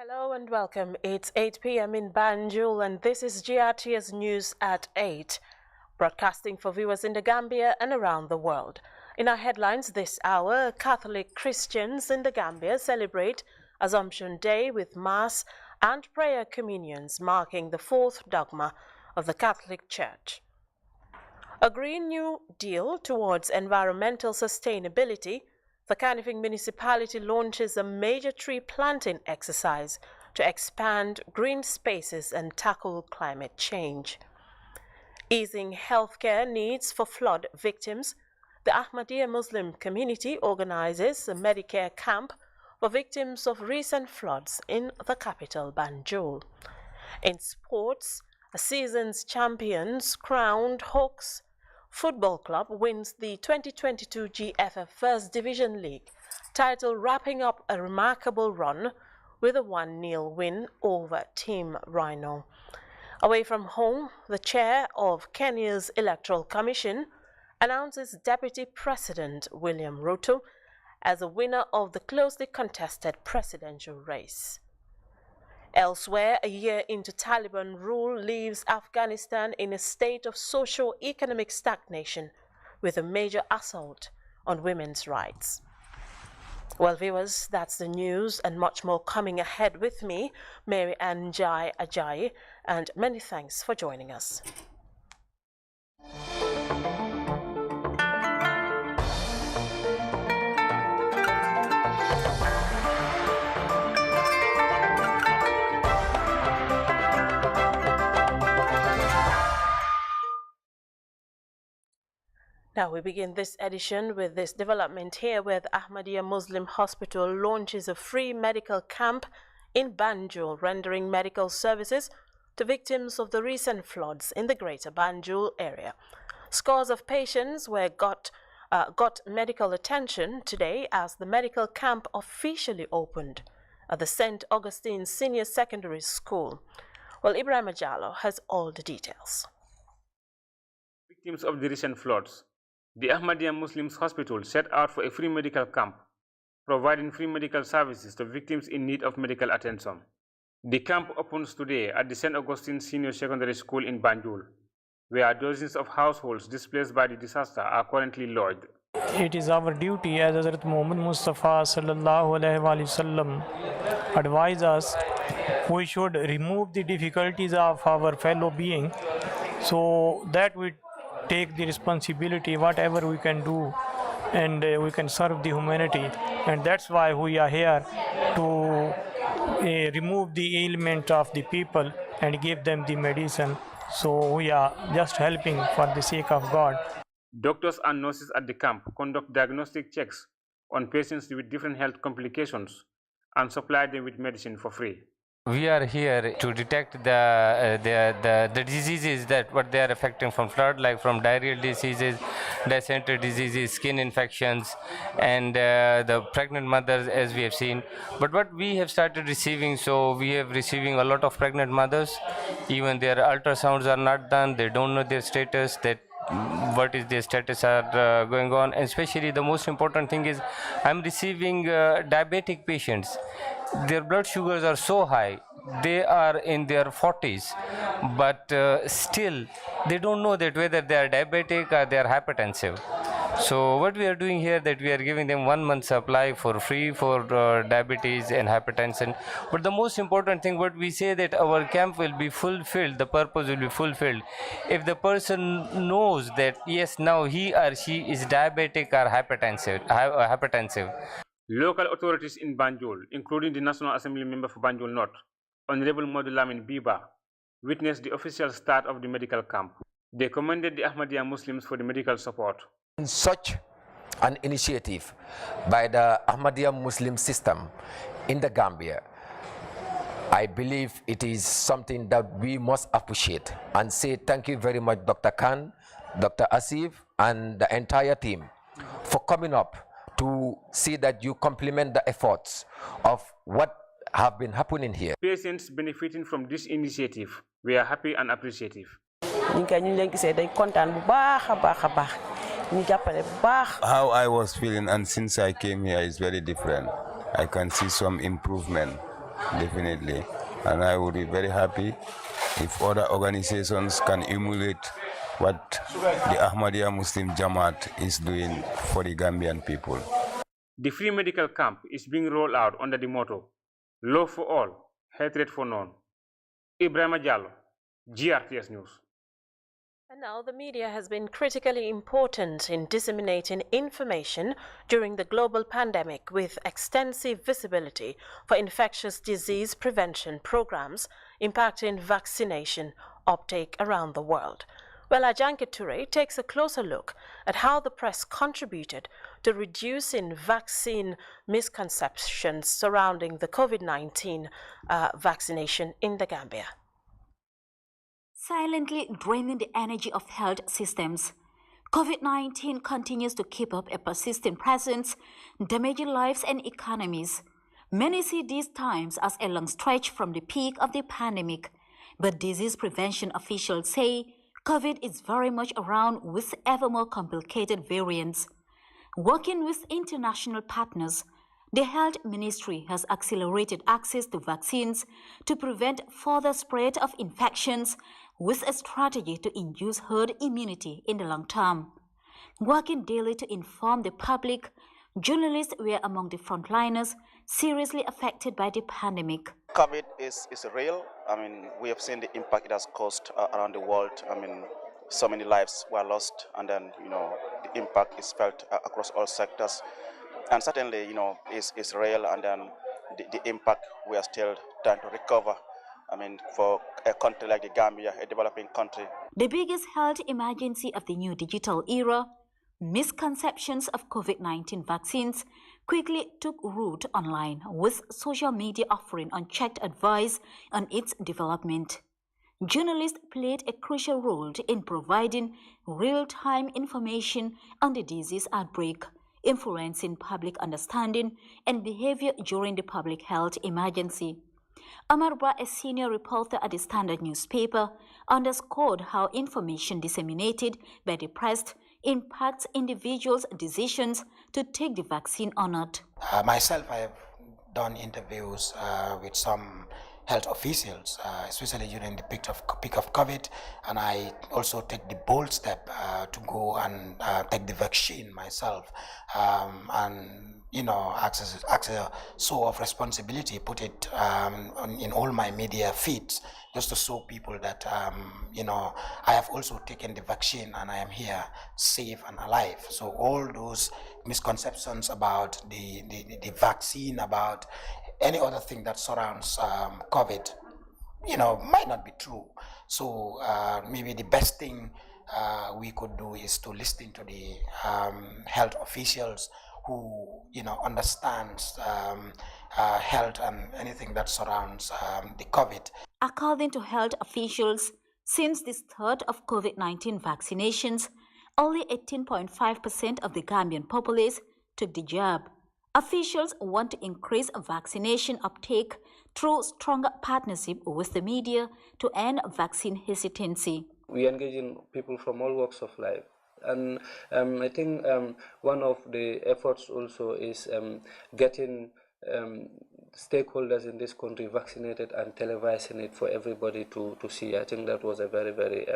Hello and welcome. It's 8 p.m. in Banjul and this is GRTS News at 8, broadcasting for viewers in the Gambia and around the world. In our headlines this hour, Catholic Christians in the Gambia celebrate Assumption Day with Mass and prayer communions marking the fourth dogma of the Catholic Church. A Green New Deal towards environmental sustainability. The Canifing municipality launches a major tree planting exercise to expand green spaces and tackle climate change. Easing healthcare needs for flood victims, the Ahmadiyya Muslim community organizes a Medicare camp for victims of recent floods in the capital, Banjul. In sports, a season's champions crowned Hawks Football Club wins the 2022 GFF First Division League title, wrapping up a remarkable run with a 1-0 win over Team Rhino. Away from home, the chair of Kenya's Electoral Commission announces Deputy President William Ruto as the winner of the closely contested presidential race. Elsewhere, a year into Taliban rule leaves Afghanistan in a state of socio-economic stagnation with a major assault on women's rights. Well, viewers, that's the news and much more coming ahead with me, Mary Ann Ajayi, and many thanks for joining us. Now we begin this edition with this development here where the Ahmadiyya Muslim Hospital launches a free medical camp in Banjul, rendering medical services to victims of the recent floods in the greater Banjul area. Scores of patients got medical attention today as the medical camp officially opened at the St. Augustine Senior Secondary School. Well, Ibrahim Ajalo has all the details. Victims of the recent floods. The Ahmadiyya Muslims Hospital set out for a free medical camp, providing free medical services to victims in need of medical attention. The camp opens today at the St. Augustine Senior Secondary School in Banjul, where dozens of households displaced by the disaster are currently lodged. It is our duty as Hazrat Muhammad Mustafa sallallahu alaihi wasallam advise us we should remove the difficulties of our fellow being so that we take the responsibility whatever we can do and we can serve the humanity, and that's why we are here to remove the ailment of the people and give them the medicine. So we are just helping for the sake of God. Doctors and nurses at the camp conduct diagnostic checks on patients with different health complications and supply them with medicine for free. We are here to detect the diseases that what they are affecting from flood, like from diarrheal diseases, dysentery diseases, skin infections, and the pregnant mothers, as we have seen. But what we have started receiving, so we have receiving a lot of pregnant mothers. Even their ultrasounds are not done. They don't know their status, that what is their status are going on. And especially the most important thing is I'm receiving diabetic patients. Their blood sugars are so high, they are in their 40s, but still they don't know that whether they are diabetic or they are hypertensive. So what we are doing here, that we are giving them 1 month supply for free for diabetes and hypertension. But the most important thing, what we say, that our camp will be fulfilled, the purpose will be fulfilled if the person knows that yes, now he or she is diabetic or hypertensive. Local authorities in Banjul, including the National Assembly member for Banjul North, Honorable Modulamin Biba, witnessed the official start of the medical camp. They commended the Ahmadiyya Muslims for the medical support. Such an initiative by the Ahmadiyya Muslim system in the Gambia, I believe it is something that we must appreciate and say thank you very much, Dr. Khan, Dr. Asif, and the entire team for coming up to see that you complement the efforts of what have been happening here. Patients benefiting from this initiative were happy and appreciative. How I was feeling, and since I came here, is very different. I can see some improvement. definitely. And I would be very happy if other organizations can emulate what the Ahmadiyya Muslim Jamaat is doing for the Gambian people. The free medical camp is being rolled out under the motto, Love for all, hatred for none. Ibrahim Jallo, GRTS News. And now the media has been critically important in disseminating information during the global pandemic with extensive visibility for infectious disease prevention programs impacting vaccination uptake around the world. Well, Ajanke Toure takes a closer look at how the press contributed to reducing vaccine misconceptions surrounding the COVID-19 vaccination in the Gambia. Silently draining the energy of health systems, COVID-19 continues to keep up a persistent presence, damaging lives and economies. Many see these times as a long stretch from the peak of the pandemic, but disease prevention officials say COVID is very much around with ever more complicated variants. Working with international partners, the Health Ministry has accelerated access to vaccines to prevent further spread of infections with a strategy to induce herd immunity in the long term. Working daily to inform the public, journalists were among the frontliners seriously affected by the pandemic. COVID is real. I mean, we have seen the impact it has caused around the world. I mean, so many lives were lost, and then, the impact is felt across all sectors. And certainly, is real, and then the impact we are still trying to recover. I mean, for a country like the Gambia, a developing country. The biggest health emergency of the new digital era, misconceptions of COVID-19 vaccines, quickly took root online, with social media offering unchecked advice on its development. Journalists played a crucial role in providing real-time information on the disease outbreak, influencing public understanding and behavior during the public health emergency. Amarba, a senior reporter at the Standard newspaper, underscored how information disseminated by the press impacts individuals' decisions to take the vaccine or not. Myself, I have done interviews with some health officials, especially during the peak of COVID, and I also take the bold step to go and take the vaccine myself, and act a show of responsibility, put it in all my media feeds, just to show people that I have also taken the vaccine and I am here safe and alive. So all those misconceptions about the vaccine, about any other thing that surrounds COVID, might not be true. So maybe the best thing we could do is to listen to the health officials who understands health and anything that surrounds the COVID. According to health officials, since the start of COVID-19 vaccinations, only 18.5% of the Gambian populace took the jab. Officials want to increase vaccination uptake through stronger partnership with the media to end vaccine hesitancy. We engage in people from all walks of life. And I think one of the efforts also is getting stakeholders in this country vaccinated and televising it for everybody to see. I think that was a very, very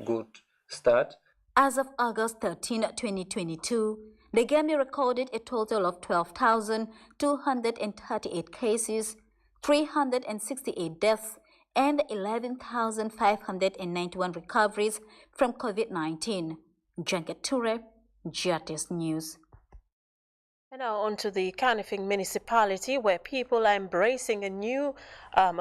good start. As of August 13, 2022, the Gambia recorded a total of 12,238 cases, 368 deaths, and 11,591 recoveries from COVID-19. Janket Toure, GRTS News. And now on to the Canifing municipality, where people are embracing a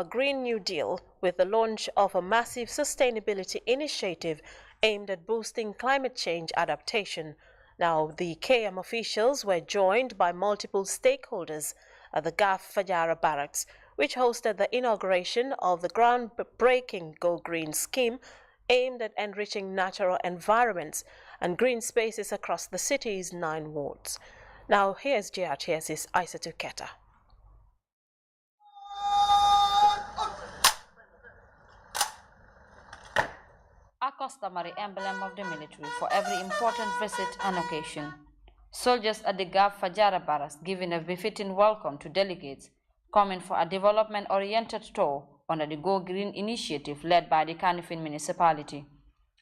Green New Deal with the launch of a massive sustainability initiative aimed at boosting climate change adaptation. Now, the KM officials were joined by multiple stakeholders at the GAF Fajara Barracks, which hosted the inauguration of the groundbreaking Go Green scheme aimed at enriching natural environments and green spaces across the city's 9 wards. Now, here's GRTS's Isatu Keta. A customary emblem of the military for every important visit and occasion. Soldiers at the GAF Fajara Barracks giving a befitting welcome to delegates coming for a development-oriented tour under the Go Green initiative led by the Kanifing municipality.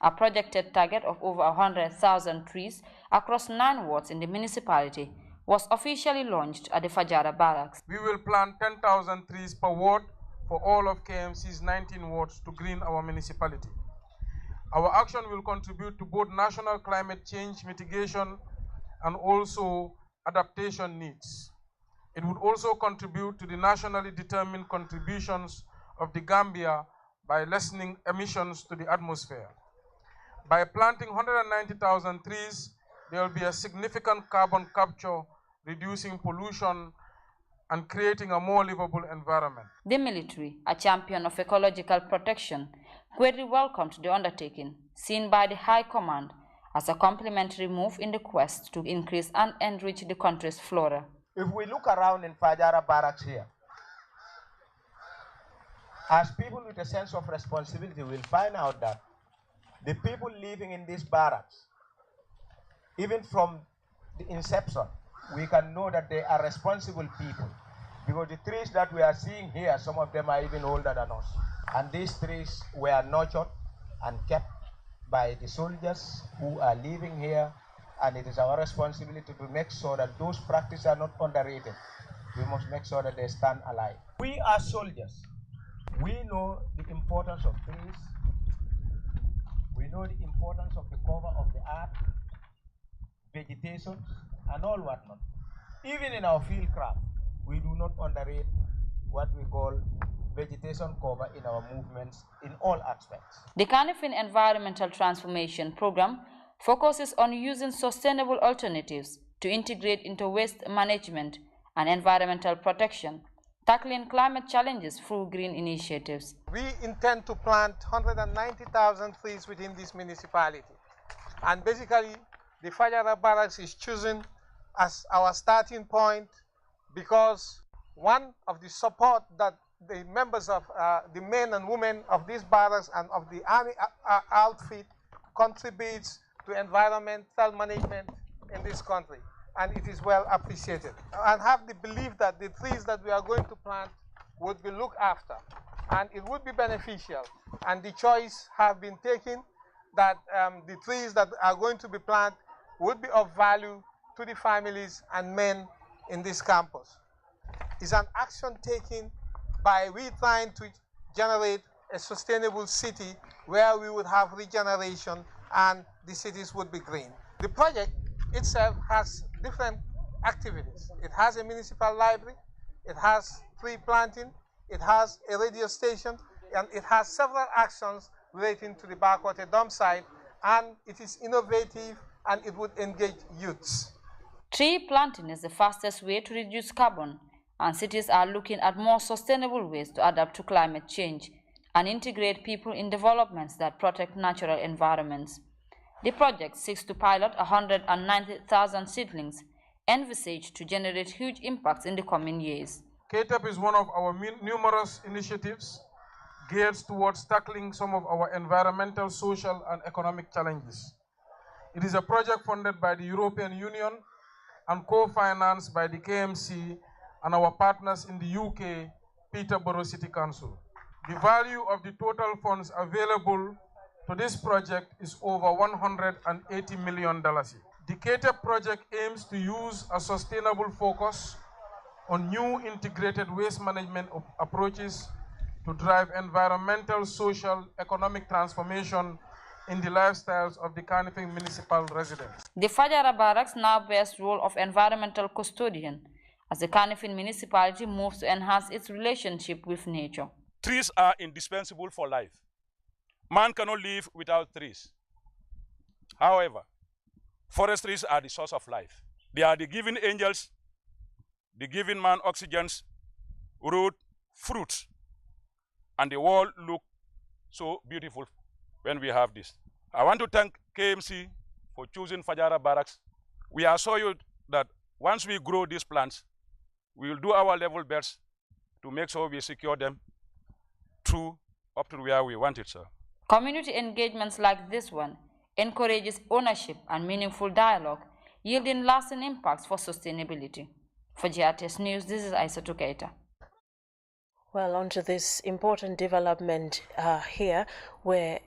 A projected target of over 100,000 trees across 9 wards in the municipality was officially launched at the Fajara Barracks. We will plant 10,000 trees per ward for all of KMC's 19 wards to green our municipality. Our action will contribute to both national climate change mitigation and also adaptation needs. It would also contribute to the nationally determined contributions of the Gambia by lessening emissions to the atmosphere. By planting 190,000 trees, there will be a significant carbon capture, reducing pollution and creating a more livable environment. The military, a champion of ecological protection, greatly welcomed the undertaking, seen by the High Command as a complementary move in the quest to increase and enrich the country's flora. If we look around in Fajara Barracks here, as people with a sense of responsibility will find out that the people living in these barracks, even from the inception, we can know that they are responsible people. Because the trees that we are seeing here, some of them are even older than us. And these trees were nurtured and kept by the soldiers who are living here. And it is our responsibility to make sure that those practices are not underrated. We must make sure that they stand alive. We are soldiers. We know the importance of trees. We know the importance of the cover of the earth, vegetation, and all whatnot. Even in our field craft, we do not underrate what we call vegetation cover in our movements in all aspects. The Kanifing Environmental Transformation Program focuses on using sustainable alternatives to integrate into waste management and environmental protection, tackling climate challenges through green initiatives. We intend to plant 190,000 trees within this municipality. And basically, the Fajara Barracks is chosen as our starting point because one of the support that the members of the men and women of these barracks and of the army outfit contributes to environmental management in this country, and it is well appreciated. And have the belief that the trees that we are going to plant would be looked after, and it would be beneficial. And the choice have been taken that the trees that are going to be planted would be of value to the families and men in this campus. It's an action taken by we trying to generate a sustainable city where we would have regeneration and the cities would be green. The project itself has different activities. It has a municipal library, it has tree planting, it has a radio station, and it has several actions relating to the backwater dump site, and it is innovative and it would engage youths. Tree planting is the fastest way to reduce carbon, and cities are looking at more sustainable ways to adapt to climate change and integrate people in developments that protect natural environments. The project seeks to pilot 190,000 seedlings, envisaged to generate huge impacts in the coming years. KTEP is one of our numerous initiatives geared towards tackling some of our environmental, social, and economic challenges. It is a project funded by the European Union and co-financed by the KMC and our partners in the UK, Peterborough City Council. The value of the total funds available to this project is over $180 million. The KTEP project aims to use a sustainable focus on new integrated waste management approaches to drive environmental, social, economic transformation in the lifestyles of the Kanifing municipal residents. The Fajara Barracks now bears the role of environmental custodian as the Kanifing municipality moves to enhance its relationship with nature. Trees are indispensable for life. Man cannot live without trees. However, forest trees are the source of life. They are the giving angels, the giving man oxygens, root, fruits, and the world look so beautiful when we have this. I want to thank KMC for choosing Fajara Barracks. We assure you that once we grow these plants, we will do our level best to make sure we secure them up to where we want it, sir. Community engagements like this one encourages ownership and meaningful dialogue, yielding lasting impacts for sustainability. For GRTS News, this is Aissatou Keita. Well, on to this important development here, where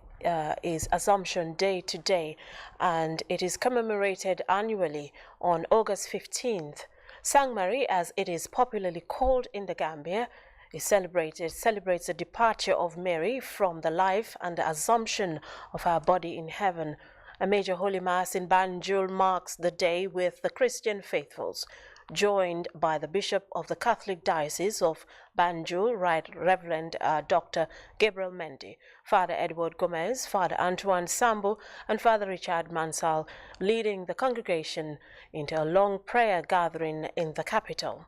is Assumption Day today, and it is commemorated annually on August 15th. Sang Mary, as it is popularly called in the Gambia, celebrates the departure of Mary from the life and the assumption of her body in heaven. A major Holy Mass in Banjul marks the day with the Christian faithfuls, joined by the Bishop of the Catholic Diocese of Banjul, Right Reverend Dr. Gabriel Mendy, Father Edward Gomez, Father Antoine Sambo, and Father Richard Mansal, leading the congregation into a long prayer gathering in the capital.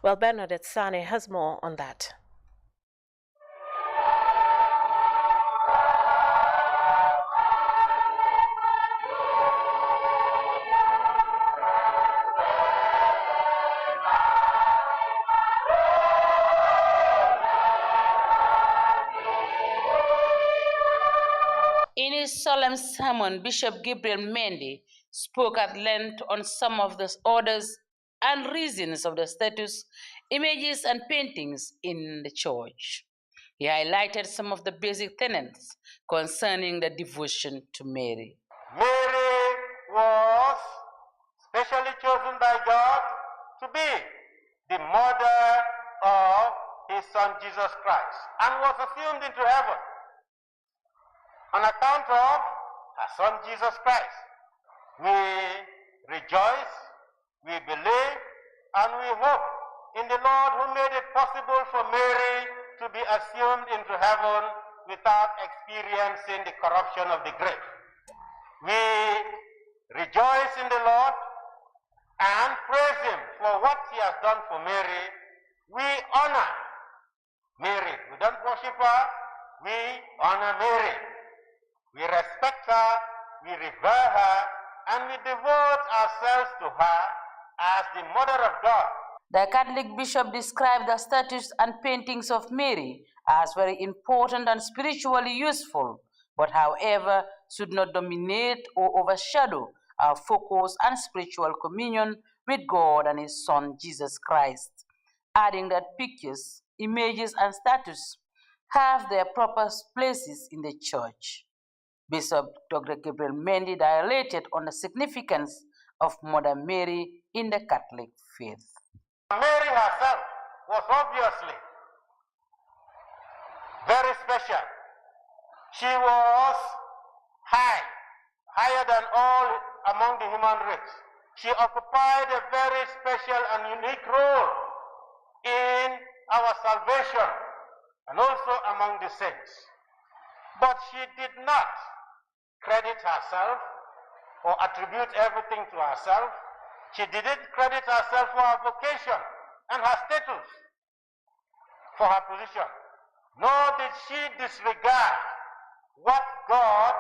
Well, Bernadette Sane has more on that. In his solemn sermon, Bishop Gabriel Mendy spoke at length on some of the orders and reasons of the statues, images, and paintings in the church. He highlighted some of the basic tenets concerning the devotion to Mary. Mary was specially chosen by God to be the mother of his son Jesus Christ and was assumed into heaven on account of her son Jesus Christ. We rejoice, we believe, and we hope in the Lord who made it possible for Mary to be assumed into heaven without experiencing the corruption of the grave. We rejoice in the Lord and praise him for what he has done for Mary. We honor Mary. We don't worship her, we honor Mary. We respect her, we revere her, and we devote ourselves to her as the Mother of God. The Catholic bishop described the statues and paintings of Mary as very important and spiritually useful, but however should not dominate or overshadow our focus and spiritual communion with God and his Son Jesus Christ, adding that pictures, images, and statues have their proper places in the church. Bishop Dr. Gabriel Mendy dilated on the significance of Mother Mary in the Catholic faith. Mary herself was obviously very special. She was higher than all among the human race. She occupied a very special and unique role in our salvation and also among the saints. But she did not credit herself or attribute everything to herself. She didn't credit herself for her vocation and her status, for her position. Nor did she disregard what God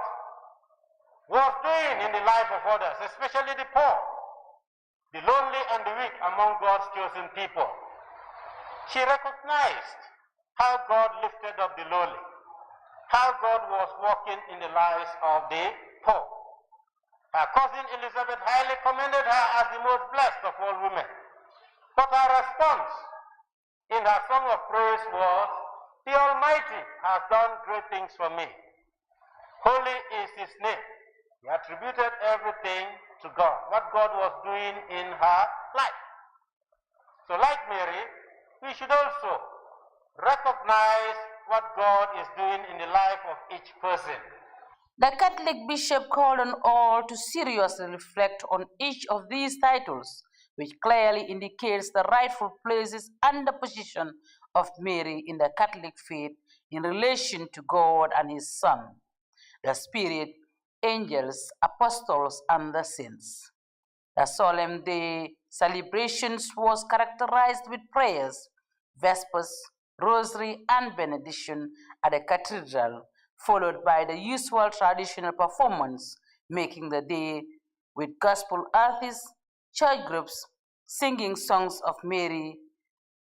was doing in the life of others, especially the poor, the lonely and the weak among God's chosen people. She recognized how God lifted up the lowly, how God was working in the lives of the poor. Her cousin Elizabeth highly commended her as the most blessed of all women. But her response in her song of praise was, "The Almighty has done great things for me. Holy is his name." He attributed everything to God, what God was doing in her life. So like Mary, we should also recognize what God is doing in the life of each person. The Catholic bishop called on all to seriously reflect on each of these titles, which clearly indicates the rightful places and the position of Mary in the Catholic faith in relation to God and his Son, the Spirit, angels, apostles, and the saints. The solemn day celebrations was characterized with prayers, vespers, rosary, and benediction at the cathedral, followed by the usual traditional performance, making the day with gospel artists, church groups, singing songs of Mary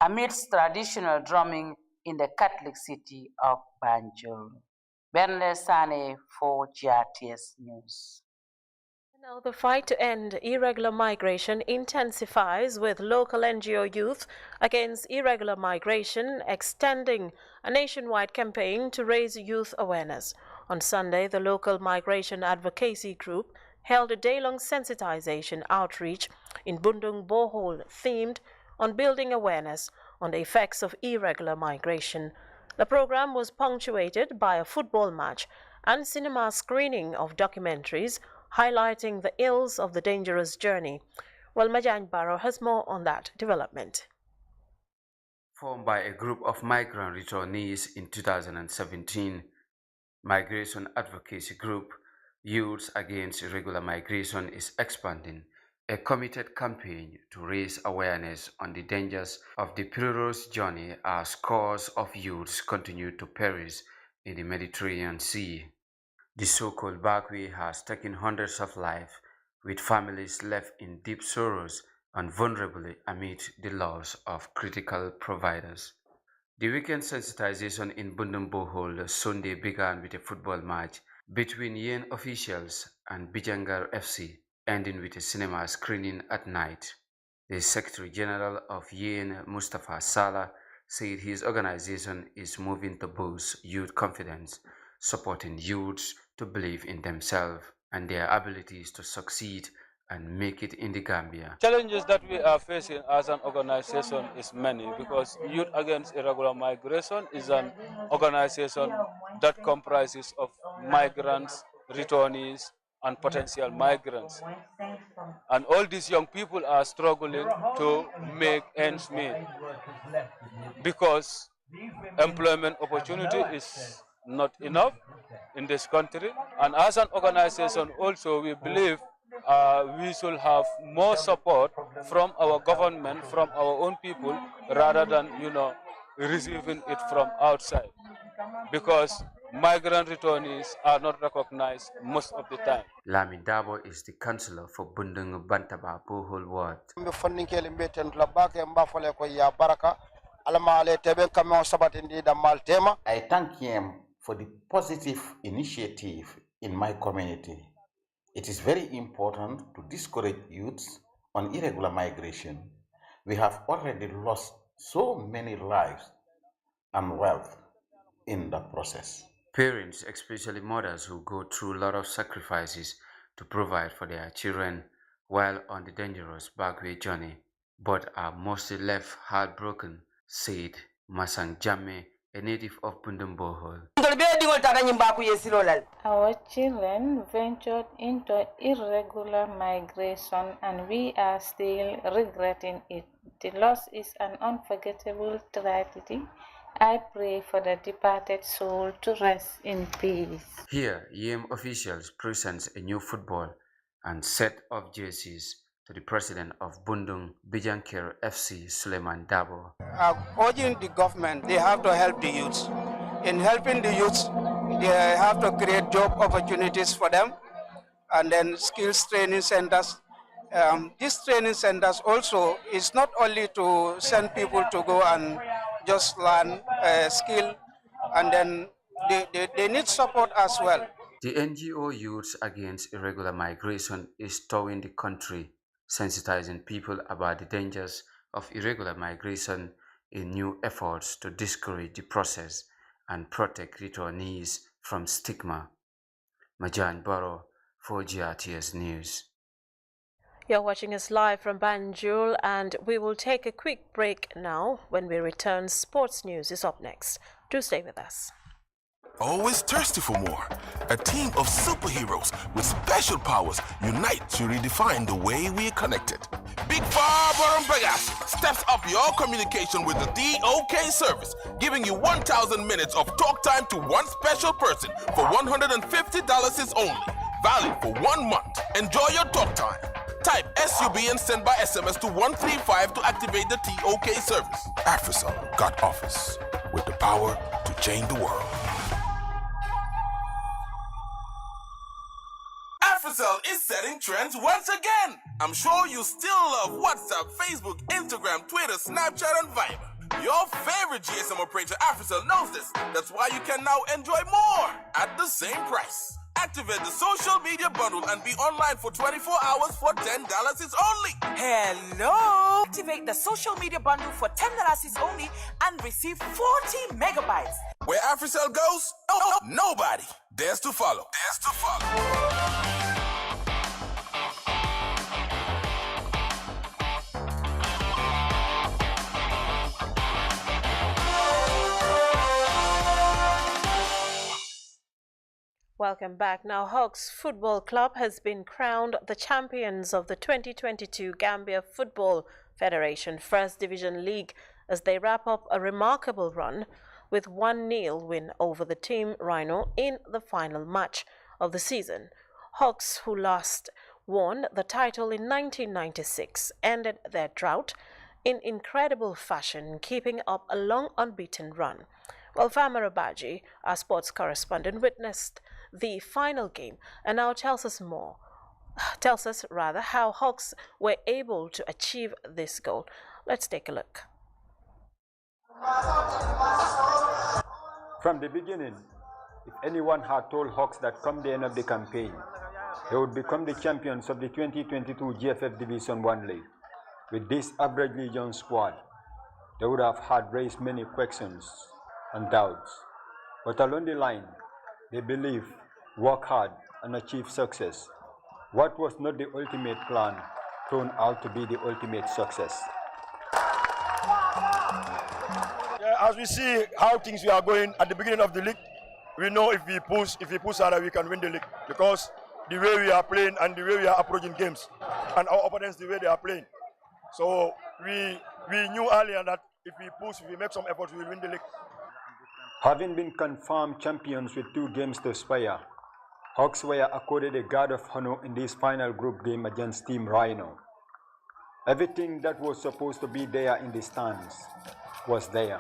amidst traditional drumming in the Catholic city of Banjul. Bernadette Sane for GRTS News. Now the fight to end irregular migration intensifies, with local NGO youth against irregular migration extending a nationwide campaign to raise youth awareness. On Sunday, the local migration advocacy group held a day-long sensitization outreach in Bundung Bohol themed on building awareness on the effects of irregular migration. The program was punctuated by a football match and cinema screening of documentaries highlighting the ills of the dangerous journey. Well, Majan Barrow has more on that development. Formed by a group of migrant returnees in 2017, Migration Advocacy Group Youths Against Irregular Migration is expanding a committed campaign to raise awareness on the dangers of the perilous journey as scores of youths continue to perish in the Mediterranean Sea. The so-called backway has taken hundreds of lives, with families left in deep sorrows and vulnerable amid the loss of critical providers. The weekend sensitization in Bundung Bohol Sunday began with a football match between Yen officials and Bijangar FC, ending with a cinema screening at night. The Secretary General of Yen, Mustafa Salah, said his organization is moving to boost youth confidence, supporting youths to believe in themselves and their abilities to succeed and make it in the Gambia. Challenges that we are facing as an organization is many, because Youth Against Irregular Migration is an organization that comprises of migrants, returnees, and potential migrants. And all these young people are struggling to make ends meet because employment opportunity is not enough in this country. And as an organization also, we believe we should have more support from our government, from our own people, rather than, receiving it from outside. Because migrant returnees are not recognized most of the time. Lami Dabo is the councillor for Bundung Bantaba Bohol Ward. I thank him for the positive initiative in my community. It is very important to discourage youths on irregular migration. We have already lost so many lives and wealth in the process. Parents, especially mothers who go through a lot of sacrifices to provide for their children while on the dangerous backway journey, but are mostly left heartbroken, said Masang Jamme, a native of Bundung Bohol. Our children ventured into irregular migration and we are still regretting it. The loss is an unforgettable tragedy. I pray for the departed soul to rest in peace. Here, YEM officials present a new football and set of jerseys to the president of Bundung Bijanker FC, Suleiman Dabo. Urging the government, they have to help the youths. In helping the youths, they have to create job opportunities for them, and then skills training centers. These training centers also is not only to send people to go and just learn a skill, and then they need support as well. The NGO Youths Against Irregular Migration is touring the country, sensitizing people about the dangers of irregular migration in new efforts to discourage the process and protect returnees from stigma. Majan Barrow for GRTS News. You're watching us live from Banjul, and we will take a quick break now. When we return, sports news is up next. Do stay with us. Always thirsty for more? A team of superheroes with special powers unite to redefine the way we are connected. Big Barbaram Pegas steps up your communication with the DOK service, giving you 1,000 minutes of talk time to one special person for $150 is only. Valid for 1 month. Enjoy your talk time. Type SUB and send by SMS to 135 to activate the TOK service. AfriCell got office with the power to change the world. AfriCell is setting trends once again. I'm sure you still love WhatsApp, Facebook, Instagram, Twitter, Snapchat, and Viber. Your favorite GSM operator AfriCell knows this. That's why you can now enjoy more at the same price. Activate the social media bundle and be online for 24 hours for $10 is only. Hello! Activate the social media bundle for $10 is only and receive 40 megabytes. Where AfriCell goes, nobody dares to follow. Welcome back. Now, Hawks Football Club has been crowned the champions of the 2022 Gambia Football Federation First Division League as they wrap up a remarkable run with 1-0 win over the Team Rhino in the final match of the season. Hawks, who last won the title in 1996, ended their drought in incredible fashion, keeping up a long unbeaten run. Well, Famara Baji, our sports correspondent, witnessed the final game and now tells us how Hawks were able to achieve this goal. Let's take a look. From the beginning, if anyone had told Hawks that come the end of the campaign, they would become the champions of the 2022 GFF Division 1 League, with this average Legion squad, they would have had raised many questions and doubts. But along the line, they believe, work hard, and achieve success. What was not the ultimate plan turned out to be the ultimate success. As we see how things are going at the beginning of the league, we know if we push harder, we can win the league, because the way we are playing and the way we are approaching games, and our opponents the way they are playing. So we knew earlier that if we push, if we make some efforts, we will win the league. Having been confirmed champions with 2 games to spare, Hawks were accorded a guard of honor in this final group game against Team Rhino. Everything that was supposed to be there in the stands was there.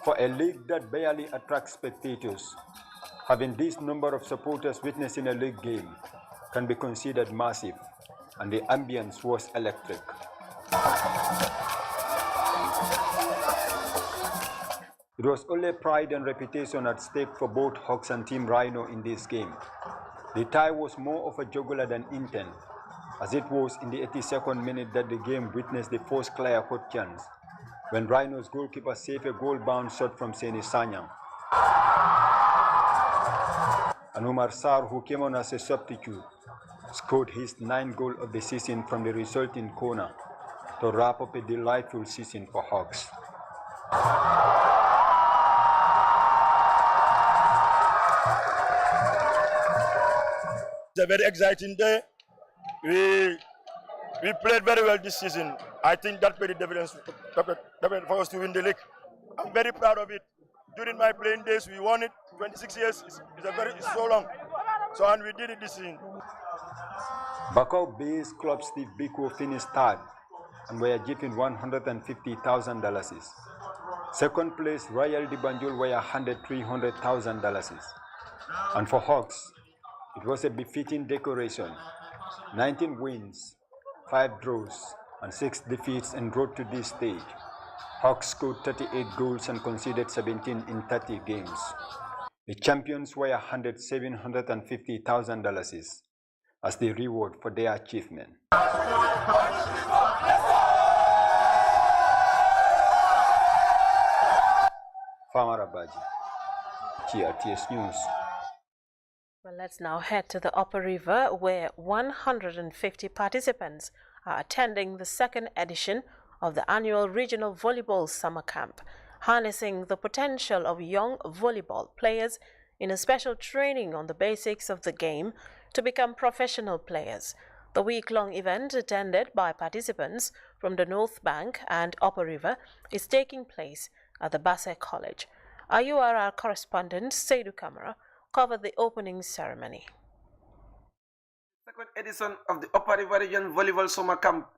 For a league that barely attracts spectators, having this number of supporters witnessing a league game can be considered massive, and the ambience was electric. It was only pride and reputation at stake for both Hawks and Team Rhino in this game. The tie was more of a jugular than intent, as it was in the 82nd minute that the game witnessed the first clear-cut chance, when Rhino's goalkeeper saved a goal-bound shot from Seni Sanyang. And Umar Sarr, who came on as a substitute, scored his 9th goal of the season from the resulting corner to wrap up a delightful season for Hawks. It's a very exciting day. We played very well this season. I think that paid the dividends for us to win the league. I'm very proud of it. During my playing days, we won it. 26 years is so long. So, and we did it this season. Bakau-based club Steve Biko finished third and were given $150,000. Second place, Royal de Banjul were handed $300,000. And for Hawks, it was a befitting decoration. 19 wins, 5 draws, and 6 defeats en route to this stage. Hawks scored 38 goals and conceded 17 in 30 games. The champions were handed $750,000 as the reward for their achievement. Famara Baji, GRTS News. Well, let's now head to the Upper River, where 150 participants are attending the 2nd edition of the annual Regional Volleyball Summer Camp, harnessing the potential of young volleyball players in a special training on the basics of the game to become professional players. The week-long event, attended by participants from the North Bank and Upper River, is taking place at the Basse College. Our URR correspondent, Seydou Kamara, covered the opening ceremony. Second edition of the Upper River Region Volleyball Summer Camp.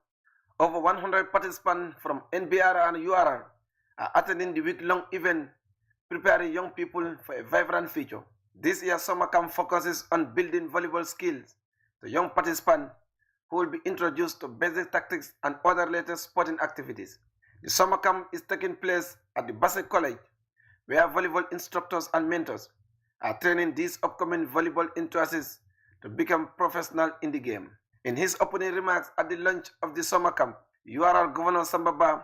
Over 100 participants from NBR and URR are attending the week-long event, preparing young people for a vibrant future. This year's summer camp focuses on building volleyball skills to young participants who will be introduced to basic tactics and other related sporting activities. The summer camp is taking place at the Basse College, where volleyball instructors and mentors are training these upcoming volleyball enthusiasts to become professional in the game. In his opening remarks at the launch of the summer camp, URR Governor Sambaba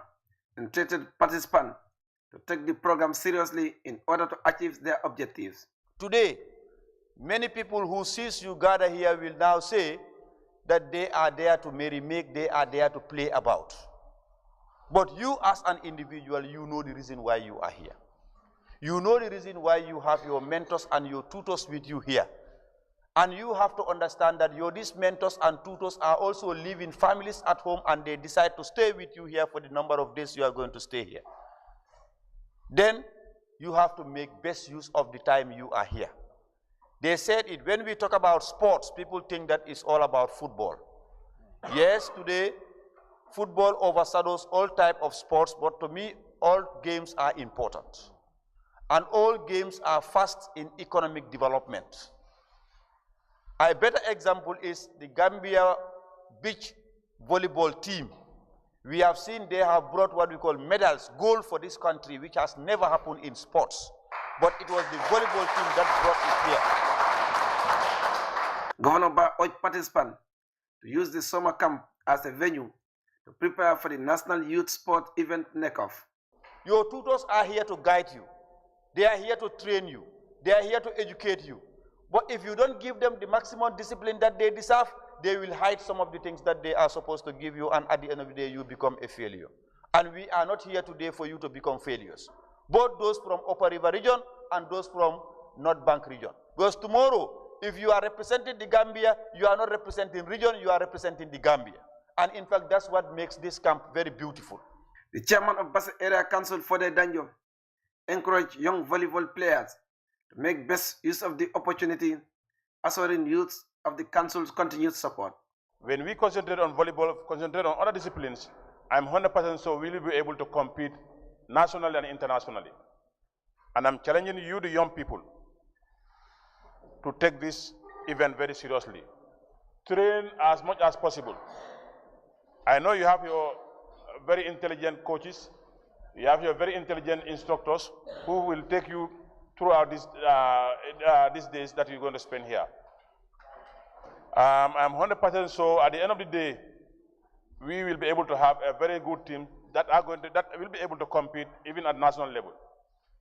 entreated participants to take the program seriously in order to achieve their objectives. Today, many people who sees you gather here will now say that they are there to merry-make, they are there to play about. But you as an individual, you know the reason why you are here. You know the reason why you have your mentors and your tutors with you here. And you have to understand that these mentors and tutors are also living families at home, and they decide to stay with you here for the number of days you are going to stay here. Then you have to make best use of the time you are here. They said it, when we talk about sports, people think that it's all about football. Yes, today, football overshadows all type of sports, but to me, all games are important. And all games are fast in economic development. A better example is the Gambia beach volleyball team. We have seen they have brought what we call medals, gold for this country, which has never happened in sports. But it was the volleyball team that brought it here. Governor Ba urged participants to use the summer camp as a venue to prepare for the National Youth Sport Event Knockoff. Your tutors are here to guide you. They are here to train you. They are here to educate you. But if you don't give them the maximum discipline that they deserve, they will hide some of the things that they are supposed to give you, and at the end of the day, you become a failure. And we are not here today for you to become failures. Both those from Upper River region and those from North Bank region. Because tomorrow, if you are representing the Gambia, you are not representing region, you are representing the Gambia. And in fact, that's what makes this camp very beautiful. The chairman of Basse Area Council, Fode Danjo, encouraged young volleyball players to make best use of the opportunity, assuring youths of the council's continued support. When we concentrate on volleyball, concentrate on other disciplines, I'm 100% sure we will be able to compete nationally and internationally. And I'm challenging you, the young people, to take this event very seriously. Train as much as possible. I know you have your very intelligent coaches, you have your very intelligent instructors who will take you throughout these days that you're going to spend here. I'm 100% sure at the end of the day, we will be able to have a very good team that will be able to compete even at national level.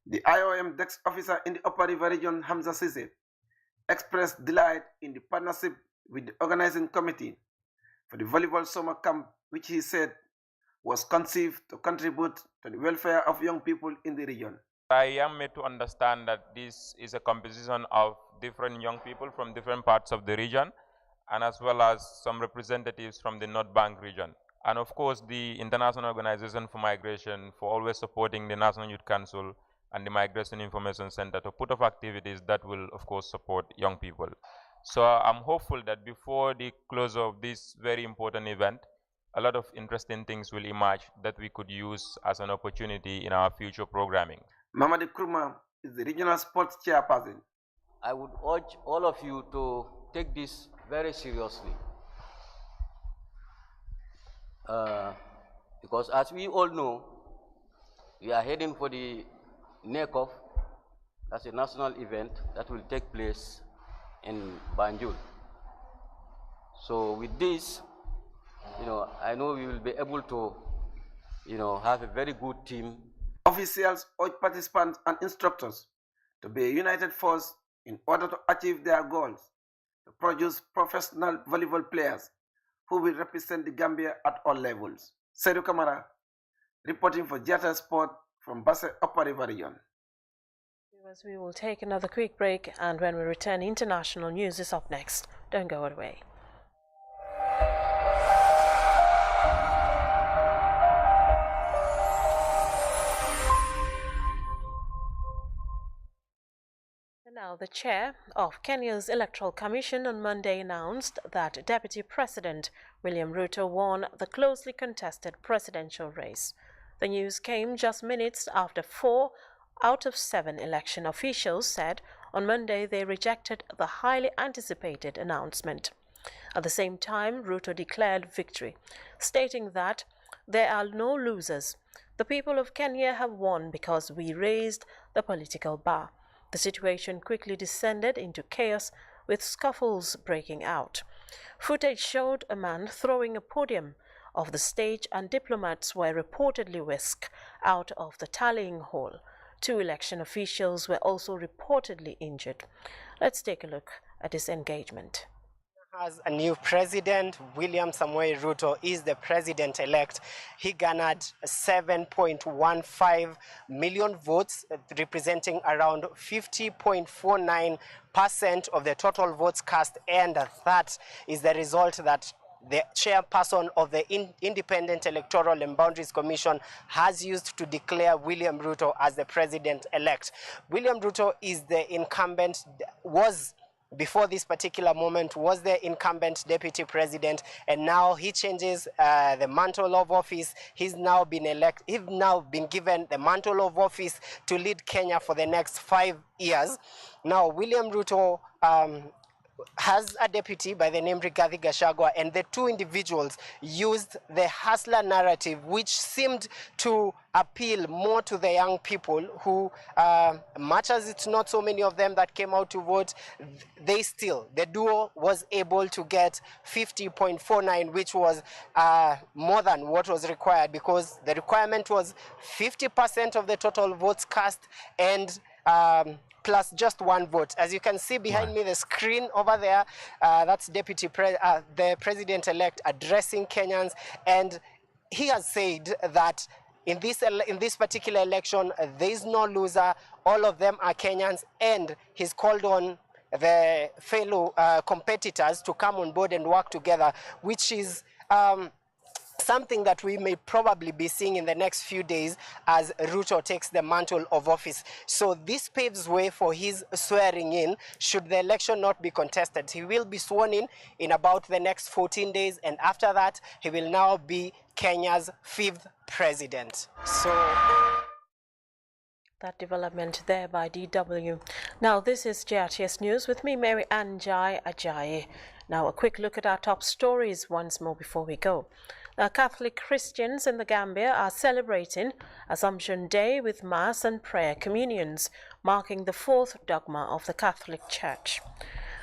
The IOM Desk officer in the Upper River region, Hamza Sise, expressed delight in the partnership with the organizing committee for the volleyball summer camp, which he said was conceived to contribute to the welfare of young people in the region. I am made to understand that this is a composition of different young people from different parts of the region, and as well as some representatives from the North Bank region. And of course, the International Organization for Migration for always supporting the National Youth Council and the Migration Information Center to put up activities that will, of course, support young people. So I'm hopeful that before the close of this very important event, a lot of interesting things will emerge that we could use as an opportunity in our future programming. Mamadi Kruma is the regional sports chairperson. I would urge all of you to take this very seriously. Because as we all know, we are heading for the NECOF. That's a national event that will take place in Banjul. So with this, I know we will be able to, have a very good team. Officials urge participants and instructors to be a united force in order to achieve their goals, to produce professional volleyball players who will represent the Gambia at all levels. Seydou Kamara, reporting for Jata Sport from Basse Upper River region. We will take another quick break, and when we return, international news is up next. Don't go away. Now, the chair of Kenya's Electoral Commission on Monday announced that Deputy President William Ruto won the closely contested presidential race. The news came just minutes after 4 out of 7 election officials said on Monday they rejected the highly anticipated announcement. At the same time, Ruto declared victory, stating that there are no losers. The people of Kenya have won because we raised the political bar. The situation quickly descended into chaos, with scuffles breaking out. Footage showed a man throwing a podium off the stage, and diplomats were reportedly whisked out of the tallying hall. 2 election officials were also reportedly injured. Let's take a look at this engagement. Has a new president. William Samoei Ruto is the president-elect. He garnered 7.15 million votes, representing around 50.49% of the total votes cast, and that is the result that the chairperson of the Independent Electoral and Boundaries Commission has used to declare William Ruto as the president-elect. William Ruto is the incumbent, before this particular moment, was the incumbent deputy president, and now he changes the mantle of office. He's now been given the mantle of office to lead Kenya for the next 5 years. Now, William Ruto has a deputy by the name Rigathi Gachagua, and the two individuals used the hustler narrative, which seemed to appeal more to the young people who, much as it's not so many of them that came out to vote, the duo was able to get 50.49, which was more than what was required, because the requirement was 50% of the total votes cast and plus just 1 vote. As you can see behind me, the screen over there, that's the president-elect addressing Kenyans, and he has said that in this particular election, there is no loser. All of them are Kenyans, and he's called on the fellow competitors to come on board and work together, which is something that we may probably be seeing in the next few days as Ruto takes the mantle of office. So this paves way for his swearing in should the election not be contested. He will be sworn in about the next 14 days, and after that he will now be Kenya's 5th president. So that development there by DW. Now this is GRTS News with me, Mary Anjai Ajayi. Now a quick look at our top stories once more before we go. Catholic Christians in the Gambia are celebrating Assumption Day with Mass and prayer communions, marking the 4th dogma of the Catholic Church.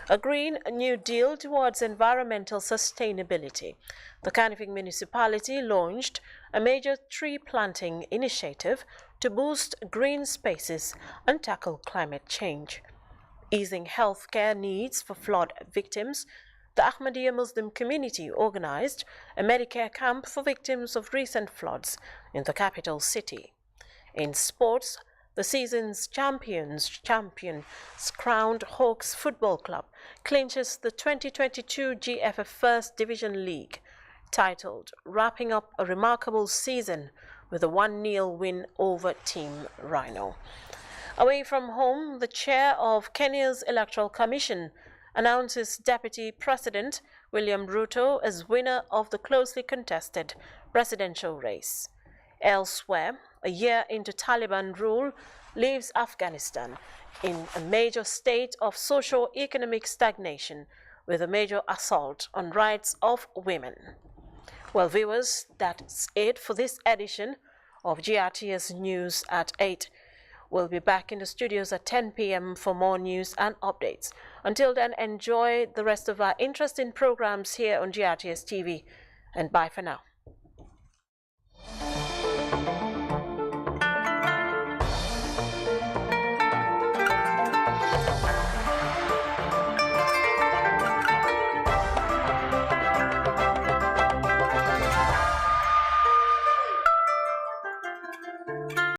A Green New Deal towards environmental sustainability. The Kanifing municipality launched a major tree planting initiative to boost green spaces and tackle climate change. Easing healthcare needs for flood victims. The Ahmadiyya Muslim community organized a Medicare camp for victims of recent floods in the capital city. In sports, the season's champions crowned Hawks Football Club clinches the 2022 GFF First Division League, titled Wrapping Up a Remarkable Season with a 1-0 win over Team Rhino. Away from home, the chair of Kenya's Electoral Commission announces Deputy President William Ruto as winner of the closely contested presidential race. Elsewhere, a year into Taliban rule leaves Afghanistan in a major state of socio-economic stagnation, with a major assault on rights of women. Well, viewers, that's it for this edition of GRTS News at 8. We'll be back in the studios at 10 p.m. for more news and updates. Until then, enjoy the rest of our interesting programs here on GRTS TV, and bye for now.